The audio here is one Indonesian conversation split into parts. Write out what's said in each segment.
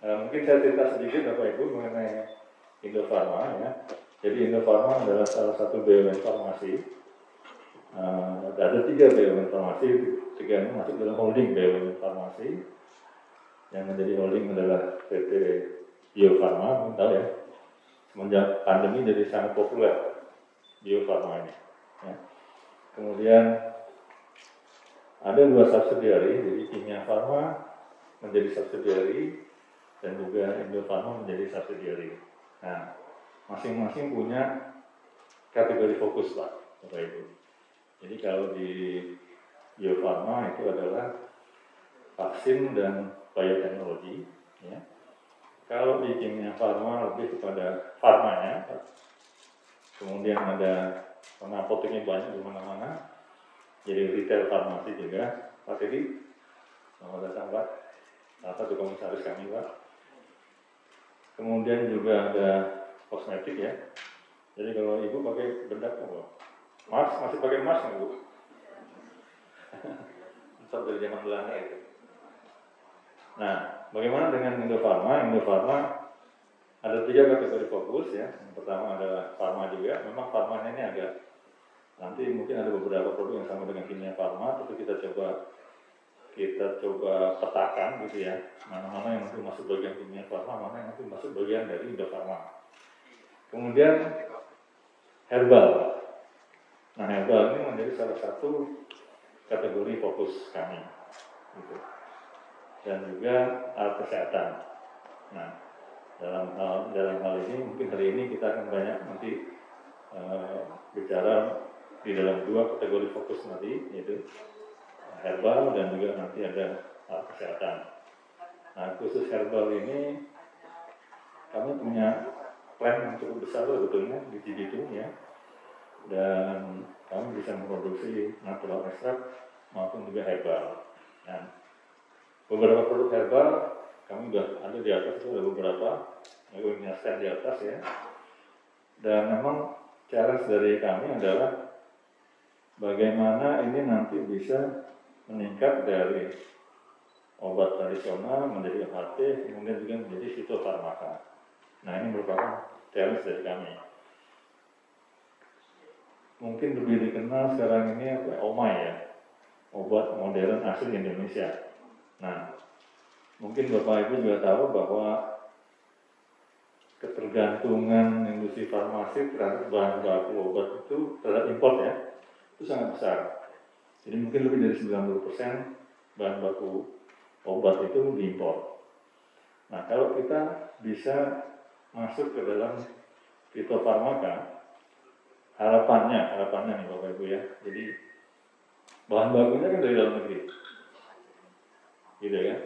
Mungkin saya cerita sedikit Bapak Ibu mengenai Indofarma ya. Jadi Indofarma adalah salah satu BUMN farmasi. Ada 3 BUMN farmasi, 3 ini masuk dalam holding BUMN farmasi. Yang menjadi holding adalah PT Bio Farma, mungkin tahu ya. Semenjak pandemi jadi sangat populer Bio Farma ini. Ya. Kemudian ada 2 subsidiary, jadi Kimia Farma menjadi subsidiary dan juga Indofarma menjadi subsidiary. Nah, masing-masing punya kategori fokus Pak, Bapak Ibu. Jadi kalau di Bio Farma itu adalah vaksin dan bioteknologi. Ya. Kalau di Kimia Farma lebih kepada farmanya, kemudian ada apoteknya banyak di mana-mana. Jadi retail farmasi juga. Pak Teddy, selamat datang Pak. Salah satu komisaris kami Pak. Kemudian juga ada kosmetik ya. Jadi kalau Ibu pakai bedak apa? Mars, masih pakai Mars nggak Bu? Tetap dari zaman Belanda itu. Nah, bagaimana dengan Indofarma? Indofarma ada 3 kategori fokus ya. Yang pertama adalah farma juga. Memang farmanya ini agak, nanti mungkin ada beberapa produk yang sama dengan Kimia Farma, tapi kita coba petakan gitu ya, mana-mana yang nanti masuk bagian Kimia Farma, mana yang nanti masuk bagian dari Indofarma. Kemudian herbal. Nah, herbal ini menjadi salah satu kategori fokus kami, gitu. Dan juga alat kesehatan. Nah, dalam hal ini mungkin hari ini kita akan banyak nanti bicara di dalam 2 kategori fokus nanti, yaitu herbal dan juga nanti ada alat kesehatan. Nah, khusus herbal ini kami punya plan yang cukup besar sebetulnya di Cibitung ya, dan kami bisa memproduksi natural extract maupun juga herbal. Nah, beberapa produk herbal kami sudah ada di atas, itu ada beberapa, aku menjelaskan di atas ya. Dan memang challenge dari kami adalah bagaimana ini nanti bisa meningkat dari obat tradisional menjadi OHT, kemudian juga menjadi fitofarmaka. Nah, ini merupakan challenge dari kami. Mungkin lebih dikenal sekarang ini OMAI ya, obat modern asli Indonesia. Nah, mungkin Bapak Ibu juga tahu bahwa ketergantungan industri farmasi terhadap bahan baku obat itu terhadap impor ya, itu sangat besar. Jadi mungkin lebih dari 90% bahan baku obat itu diimpor. Nah, kalau kita bisa masuk ke dalam fitofarmaka, harapannya nih Bapak Ibu ya. Jadi bahan bakunya kan dari dalam negeri, gitu ya.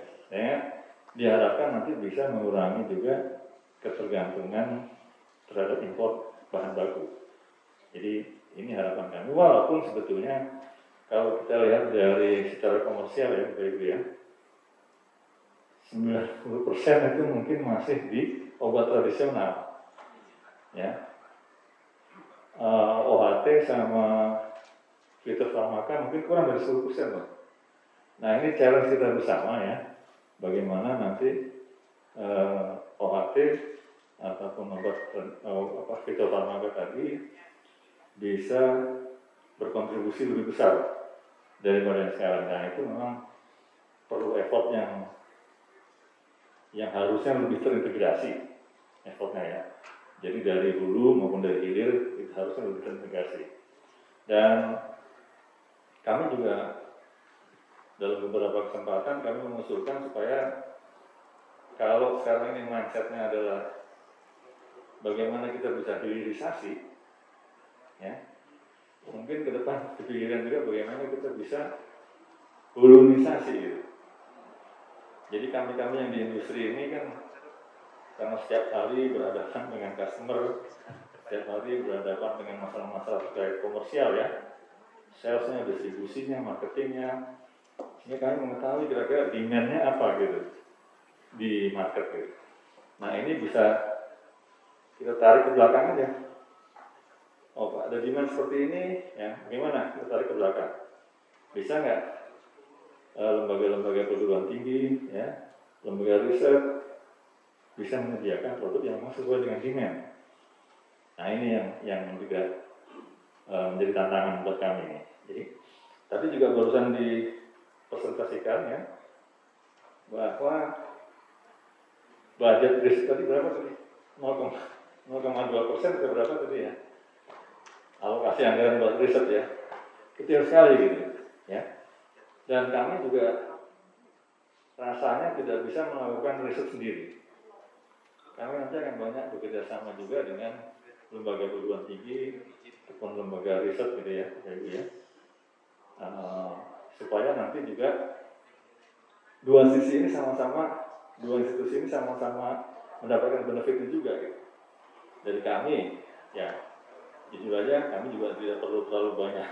Diharapkan nanti bisa mengurangi juga ketergantungan terhadap impor bahan baku. Jadi ini harapan kami. Walaupun sebetulnya kalau kita lihat dari secara komersial ya Bapak Ibu ya, 90% itu mungkin masih di obat tradisional ya. OHT sama fitofarmaka mungkin kurang dari 10% loh. Nah, ini challenge kita bersama ya, bagaimana nanti OHT ataupun obat fitofarmaka tadi bisa berkontribusi lebih besar daripada yang sekarang. Nah, itu memang perlu effort yang harusnya lebih terintegrasi effortnya ya. Jadi dari hulu maupun dari hilir itu harusnya lebih terintegrasi. Dan kami juga dalam beberapa kesempatan kami mengusulkan supaya kalau sekarang ini mindsetnya adalah bagaimana kita bisa hilirisasi ya, mungkin ke depan kepikiran juga bagaimana kita bisa hulunisasi gitu. Jadi kami yang di industri ini kan karena setiap hari berhadapan dengan customer, setiap hari berhadapan dengan masalah-masalah terkait komersial ya, salesnya, distribusinya, marketingnya, ini kami mengetahui kira-kira demand-nya apa gitu di market gitu. Nah, ini bisa kita tarik ke belakang aja. Oh Pak, ada demand seperti ini, ya bagaimana kita tarik ke belakang? Bisa nggak lembaga-lembaga perguruan tinggi, ya, lembaga riset, bisa menyediakan produk yang memang sesuai dengan demand. Nah ini yang juga menjadi tantangan buat kami ini. Jadi, tapi juga barusan dipresentasikan ya bahwa budget riset tadi berapa tadi? 0,2% atau berapa tadi ya? Alokasi anggaran buat riset ya, kecil sekali gitu ya. Dan kami juga rasanya tidak bisa melakukan riset sendiri. Kami nanti akan banyak bekerja sama juga dengan lembaga perguruan tinggi ataupun lembaga riset gitu ya, ya. Supaya nanti juga dua institusi ini sama-sama mendapatkan benefitnya juga gitu. Dari kami ya jujur aja kami juga tidak perlu terlalu banyak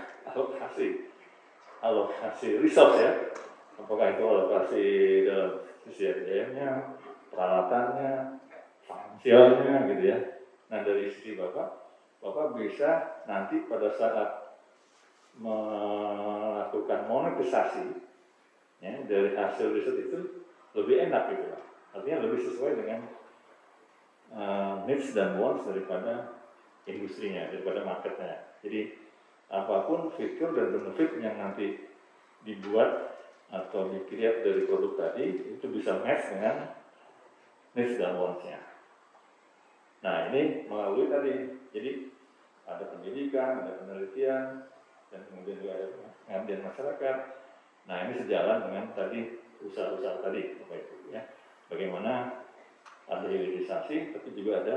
alokasi resource ya, apakah itu alokasi dalam sisi SDM-nya, peralatannya, finansialnya gitu ya. Nah dari sisi Bapak bisa nanti pada saat melakukan monetisasi ya, dari hasil riset itu lebih enak gitu lah. Artinya lebih sesuai dengan needs dan wants daripada industrinya, daripada marketnya. Jadi apapun fitur dan benefit yang nanti dibuat atau di-create dari produk tadi itu bisa match dengan needs dan wants-nya. Nah ini melalui tadi, jadi ada pendidikan, ada penelitian, dan kemudian juga ada pengabdian masyarakat. Nah ini sejalan dengan tadi usaha-usaha tadi, ya. Bagaimana ada hilirisasi, tapi juga ada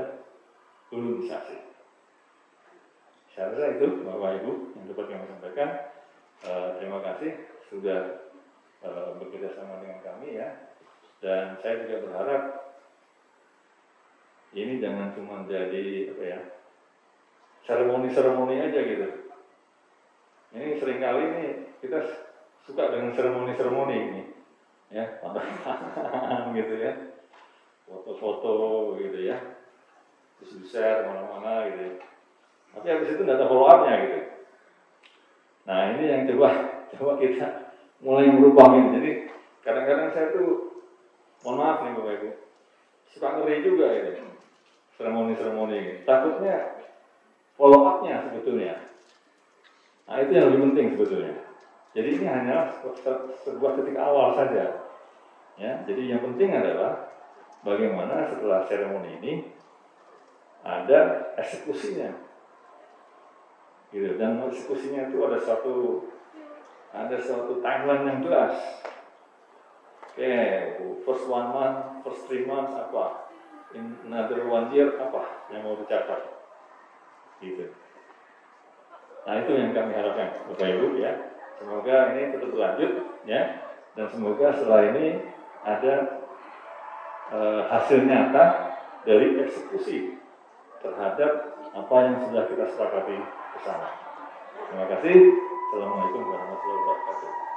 hulurisasi. Saya rasa itu Bapak Ibu yang dapat kami sampaikan. Terima kasih sudah bekerja sama dengan kami ya. Dan saya juga berharap ini jangan cuma jadi seremoni aja gitu. Ini seringkali ini kita suka dengan seremoni ini, ya, gitu ya, foto-foto gitu ya, terus di-share mana-mana gitu ya. Tapi habis itu nggak ada follow up-nya gitu. Nah ini yang coba kita mulai merubah ini. Jadi kadang-kadang saya tuh, mohon maaf nih Bapak Ibu, suka ngeri juga ini, seremoni ini. Takutnya follow up-nya sebetulnya. Nah itu yang lebih penting sebetulnya. Jadi ini hanya sebuah titik awal saja. Ya, jadi yang penting adalah bagaimana setelah seremoni ini ada eksekusinya. Gitu. Dan eksekusinya itu ada suatu timeline yang jelas. Oke, first 1 month, first 3 months apa, in another 1 year apa yang mau dicapai, gitu. Nah itu yang kami harapkan, Bapak Ibu ya. Semoga ini tetap berlanjut ya, dan semoga setelah ini ada hasil nyata dari eksekusi terhadap apa yang sudah kita sepakati bersama. Terima kasih. Assalamualaikum warahmatullahi wabarakatuh.